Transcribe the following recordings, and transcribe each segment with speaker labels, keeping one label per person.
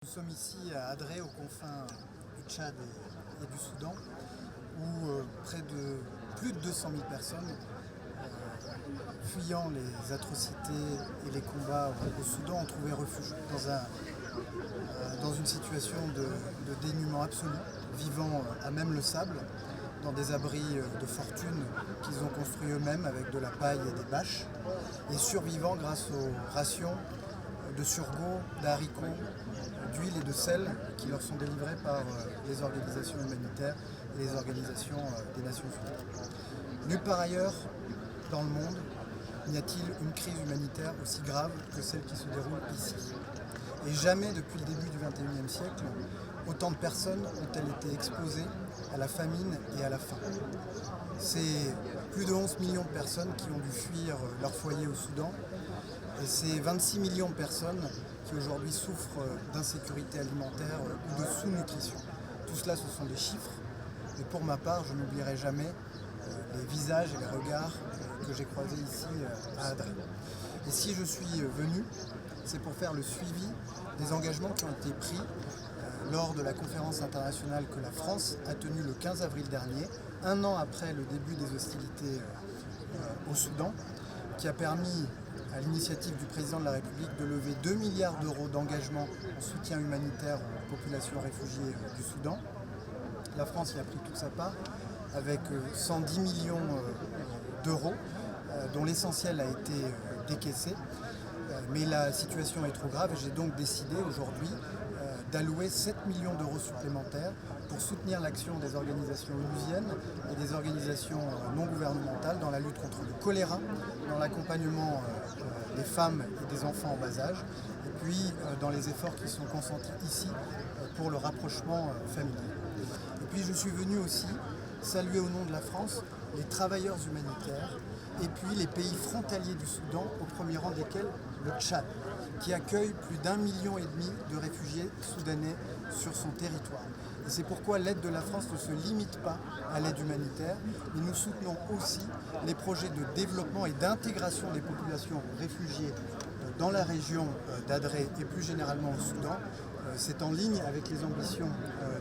Speaker 1: Nous sommes ici à Adré, aux confins du Tchad et du Soudan, où plus de 200 000 personnes, fuyant les atrocités et les combats au Soudan, ont trouvé refuge dans une situation de dénuement absolu, vivant à même le sable, dans des abris de fortune qu'ils ont construits eux-mêmes avec de la paille et des bâches, et survivant grâce aux rations de surgots, d'haricots, d'huile et de sel qui leur sont délivrés par les organisations humanitaires et les organisations des Nations Unies. Nulle part ailleurs dans le monde n'y a-t-il une crise humanitaire aussi grave que celle qui se déroule ici. Et jamais depuis le début du XXIe siècle, autant de personnes ont-elles été exposées à la famine et à la faim. C'est plus de 11 millions de personnes qui ont dû fuir leur foyer au Soudan, et c'est 26 millions de personnes qui aujourd'hui souffrent d'insécurité alimentaire ou de sous-nutrition. Tout cela, ce sont des chiffres, et pour ma part, je n'oublierai jamais les visages et les regards que j'ai croisés ici à Adré. Et si je suis venu, c'est pour faire le suivi des engagements qui ont été pris lors de la conférence internationale que la France a tenue le 15 avril dernier, un an après le début des hostilités au Soudan, qui a permis à l'initiative du président de la République de lever 2 milliards d'euros d'engagement en soutien humanitaire aux populations réfugiées du Soudan. La France y a pris toute sa part avec 110 millions d'euros, dont l'essentiel a été décaissé. Mais la situation est trop grave et j'ai donc décidé aujourd'hui d'allouer 7 millions d'euros supplémentaires pour soutenir l'action des organisations onusiennes et des organisations non gouvernementales dans la lutte contre le choléra, dans l'accompagnement des femmes et des enfants en bas âge, et puis dans les efforts qui sont consentis ici pour le rapprochement familial. Et puis je suis venu aussi saluer au nom de la France les travailleurs humanitaires et puis les pays frontaliers du Soudan, au premier rang desquels le Tchad, qui accueille plus d'1,5 million de réfugiés soudanais sur son territoire. Et c'est pourquoi l'aide de la France ne se limite pas à l'aide humanitaire, mais nous soutenons aussi les projets de développement et d'intégration des populations réfugiées dans la région d'Adré et plus généralement au Soudan. C'est en ligne avec les ambitions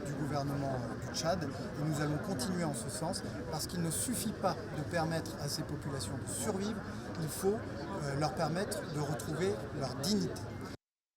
Speaker 1: du gouvernement du Tchad et nous allons continuer en ce sens parce qu'il ne suffit pas de permettre à ces populations de survivre, il faut leur permettre de retrouver leur dignité.